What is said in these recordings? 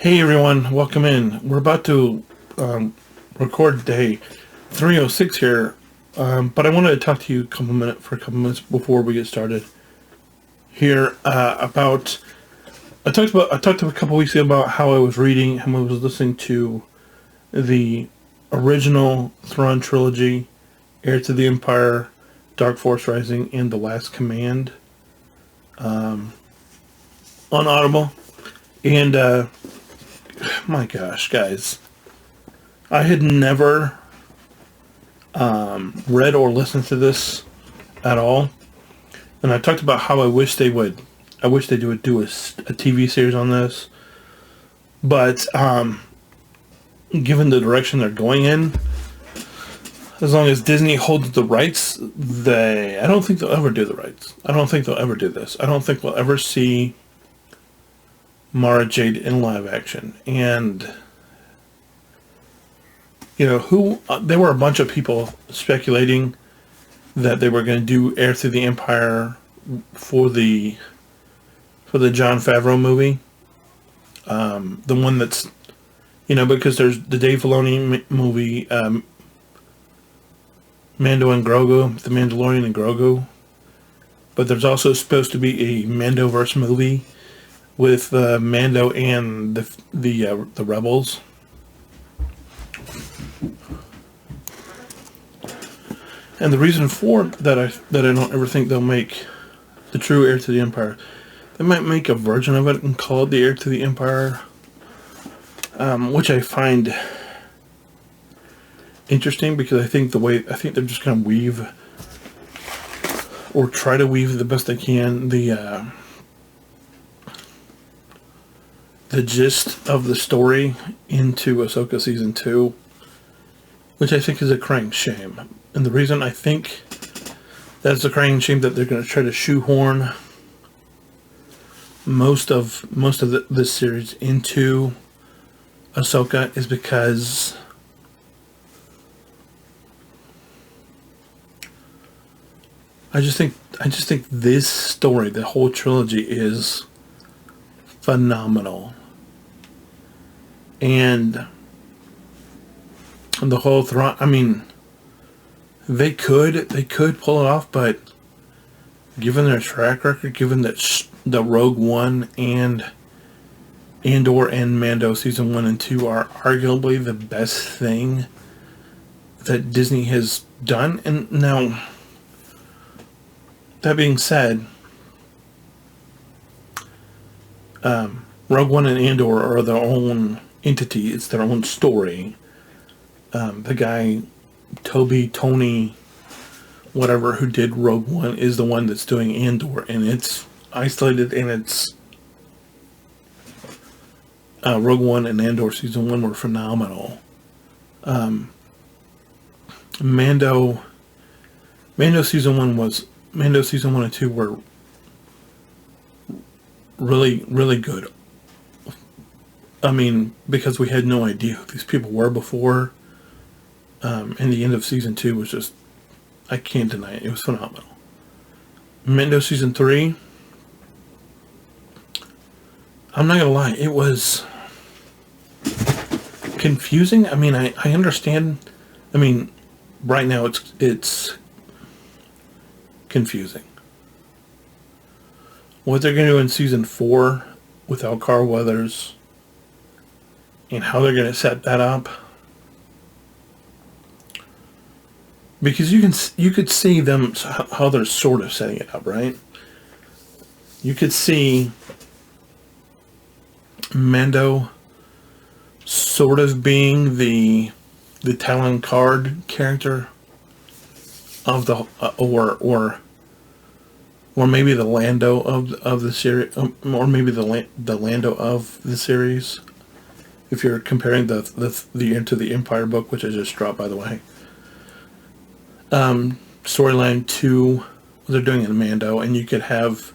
Hey everyone, welcome in. We're about to record day 306 here, but I wanted to talk to you for a couple minutes before we get started here about. I talked a couple weeks ago about how I was reading, how I was listening to the original Thrawn trilogy, Heir to the Empire, Dark Force Rising, and The Last Command on Audible, and my gosh, guys. I had never read or listened to this at all. And I talked about how I wish they would do a TV series on this. But given the direction they're going in, as long as Disney holds the rights, I don't think they'll ever do the rights. I don't think they'll ever do this. I don't think we'll ever see Mara Jade in live action. And there were a bunch of people speculating that they were going to do Heir to the Empire for the Jon Favreau movie. The one that's, because there's the Dave Filoni movie, Mando and Grogu, The Mandalorian and Grogu. But there's also supposed to be a Mandoverse movie with Mando and the Rebels. And the reason for that I don't ever think they'll make the true Heir to the Empire. They might make a version of it and call it the Heir to the Empire, which I find interesting because I think they're just going to weave or try to weave the best they can the gist of the story into Ahsoka season 2, which I think is a crying shame. And the reason I think that's a crying shame that they're going to try to shoehorn most of this series into Ahsoka is because I just think this story, the whole trilogy, is phenomenal. And the whole Thrawn, I mean, they could pull it off, but given their track record, given that the Rogue One and Andor and Mando season 1 and 2 are arguably the best thing that Disney has done. And now, that being said, Rogue One and Andor are their own entity. It's their own story. The guy, Tony, whatever, who did Rogue One is the one that's doing Andor, and it's isolated, and it's Rogue One and Andor season 1 were phenomenal. Mando season 1 and 2 were really, really good. I mean, because we had no idea who these people were before. And the end of season 2 was just, I can't deny it. It was phenomenal. Mando season 3, I'm not gonna lie, it was confusing. I mean, I understand. I mean, right now it's confusing. What they're gonna do in season 4 without Carl Weathers and how they're gonna set that up. Because you could see them, how they're sort of setting it up, right? You could see Mando sort of being the Talon Card character of the or maybe the Lando of the series, or maybe the Lando of the series. If you're comparing the Into the Empire book, which I just dropped, by the way. Storyline 2, they're doing in Mando, and you could have,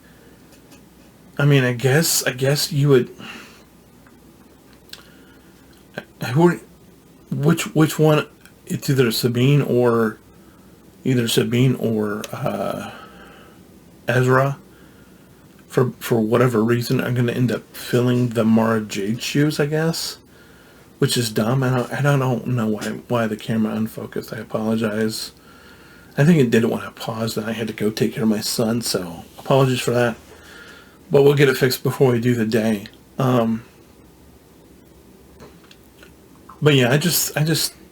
I mean, I guess you would, which one, it's either Sabine or Ezra for whatever reason, are going to end up filling the Mara Jade shoes, I guess, which is dumb. I don't know why the camera unfocused. I apologize. I think it did it when I paused and I had to go take care of my son, so apologies for that. But we'll get it fixed before we do the day. But yeah, I just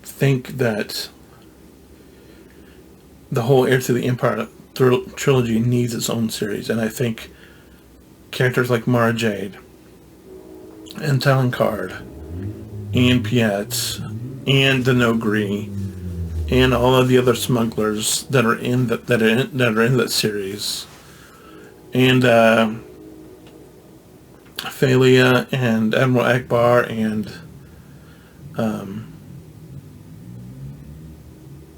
think that the whole Heir to the Empire trilogy needs its own series, and I think characters like Mara Jade and Talon Card and Piet and the Nogri and all of the other smugglers that are in that are in that series, and Phalia and Admiral Akbar and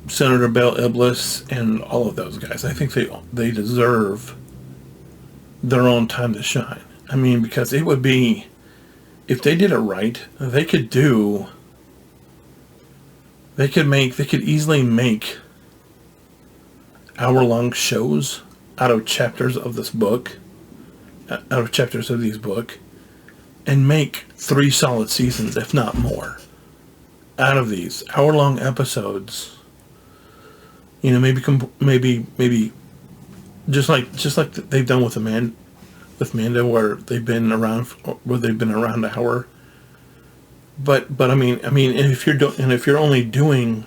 Senator Bel Iblis and all of those guys. I think they deserve their own time to shine. I mean, because it would be, if they did it right, they could easily make hour-long shows out of chapters of this book, out of chapters of these book, and make 3 solid seasons, if not more, out of these hour-long episodes. You know, maybe just like they've done with Mando, where they've been around an hour. But I mean, if you're only doing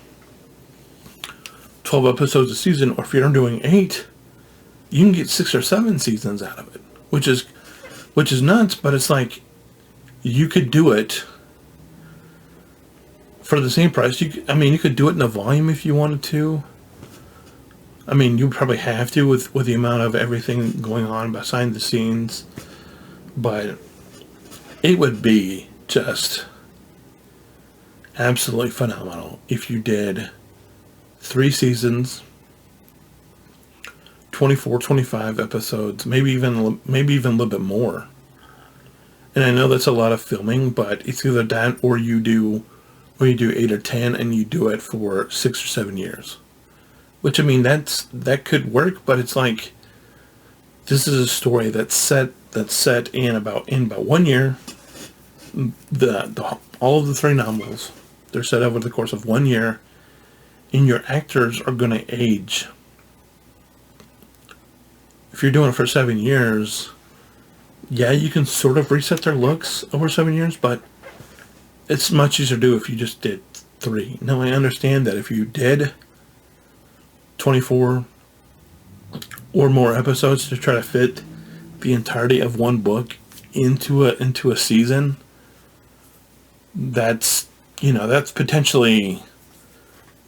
12 episodes a season, or if you're doing 8, you can get 6 or 7 seasons out of it, which is nuts. But it's like, you could do it for the same price. You could do it in a volume if you wanted to. I mean, you probably have to with the amount of everything going on behind the scenes, but it would be just absolutely phenomenal if you did 3 seasons, 24, 25 episodes, maybe even a little bit more. And I know that's a lot of filming, but it's either that or you do 8 or 10 and you do it for 6 or 7 years. Which, I mean, that could work, but it's like, this is a story that's set in about 1 year. All of the 3 novels, they're set over the course of 1 year, and your actors are going to age. If you're doing it for 7 years, yeah, you can sort of reset their looks over 7 years, but it's much easier to do if you just did 3. Now, I understand that if you did 24 or more episodes to try to fit the entirety of one book into a season, that's potentially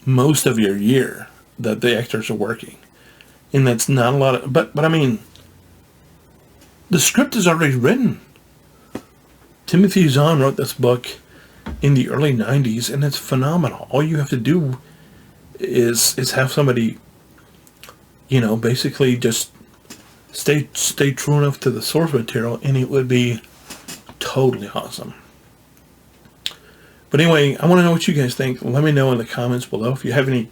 most of your year that the actors are working, and that's not a lot of. But I mean, the script is already written. Timothy Zahn wrote this book in the early 90s, and it's phenomenal. All you have to do is have somebody, basically just stay true enough to the source material, and it would be totally awesome. But anyway, I want to know what you guys think. Let me know in the comments below. If you have any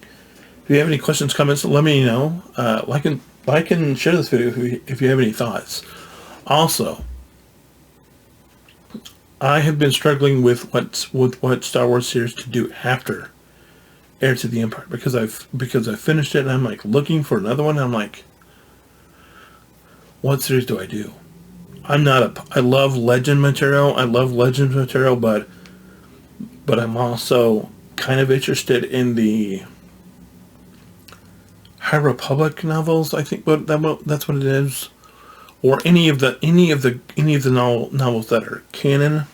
questions, comments, let me know. Like and share this video if you have any thoughts. Also, I have been struggling with what Star Wars series to do after Heir to the Empire, because I've finished it and I'm like looking for another one. And I'm like, what series do I do? I love Legend material. But I'm also kind of interested in the High Republic novels. I think, that's what it is, or any of the novels that are canon.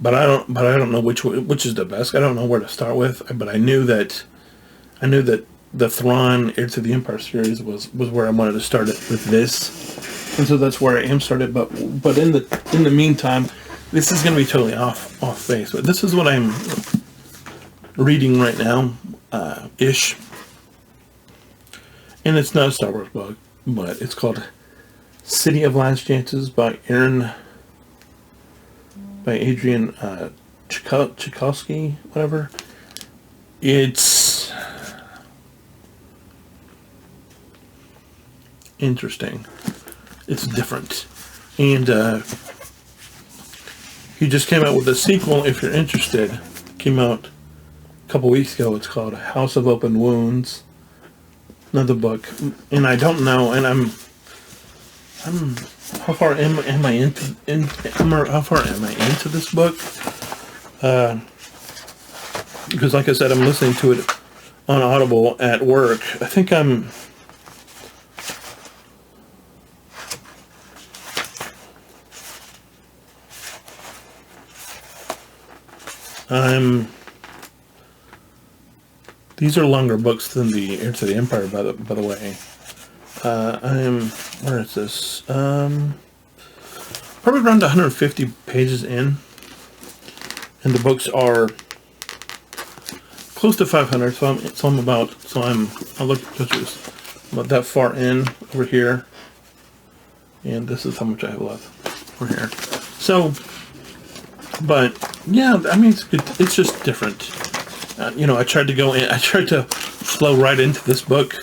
But I don't know which is the best. I don't know where to start with. But I knew that the Thrawn Heir to the Empire series was where I wanted to start it with this, and so that's where I am started. But in the meantime, this is going to be totally off base. But this is what I'm reading right now, ish, and it's not a Star Wars book, but it's called City of Last Chances by Adrian Tchaikovsky, whatever. interesting. It's different. And he just came out with a sequel, if you're interested. Came out a couple weeks ago. It's called House of Open Wounds. Another book. And I don't know, and I'm how far am I into this book? Because like I said, I'm listening to it on Audible at work. I think I'm these are longer books than the Heir to the Empire, by the way. Where is this? Probably around 150 pages in, and the books are close to 500. So I'm about that far in over here, and this is how much I have left over here. So, but yeah, I mean, it's good. It's just different. I tried to flow right into this book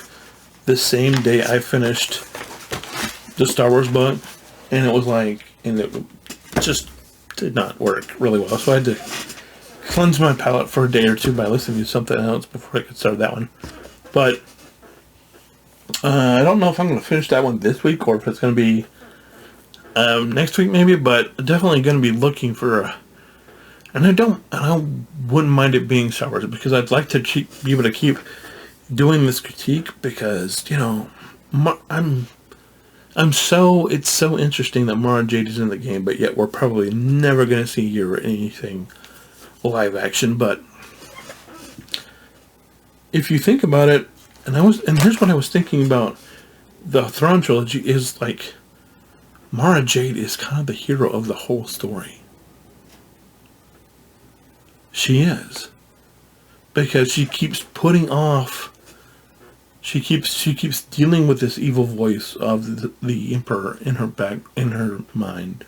the same day I finished the Star Wars book, and it just did not work really well. So I had to cleanse my palate for a day or two by listening to something else before I could start that one. But I don't know if I'm going to finish that one this week or if it's going to be next week maybe, but definitely going to be looking for and I wouldn't mind it being Star Wars, because I'd like to be able to keep doing this critique, because it's so interesting that Mara Jade is in the game, but yet we're probably never going to see her or anything live action. But if you think about it, and here's what I was thinking about the Thrawn trilogy, is like Mara Jade is kind of the hero of the whole story. She is, because she keeps putting off. She keeps dealing with this evil voice of the Emperor in her mind,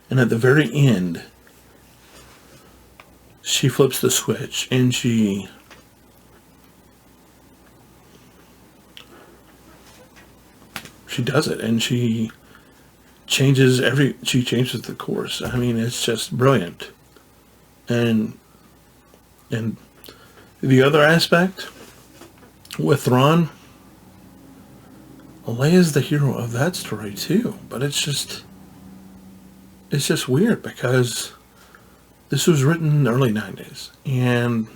and at the very end, she flips the switch and she does it, and she changes the course. I mean, it's just brilliant. And the other aspect with Thrawn, Leia's the hero of that story too. But it's just weird, because this was written in the early 90s, and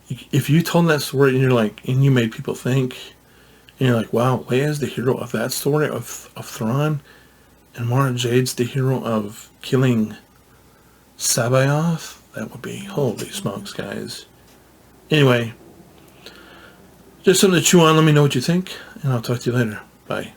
if you told that story and you made people think, and you're like, wow, Leia's the hero of that story of Thrawn, and Mara Jade's the hero of killing Sabayoth, that would be, holy smokes, guys. Anyway, just something to chew on. Let me know what you think, and I'll talk to you later. Bye.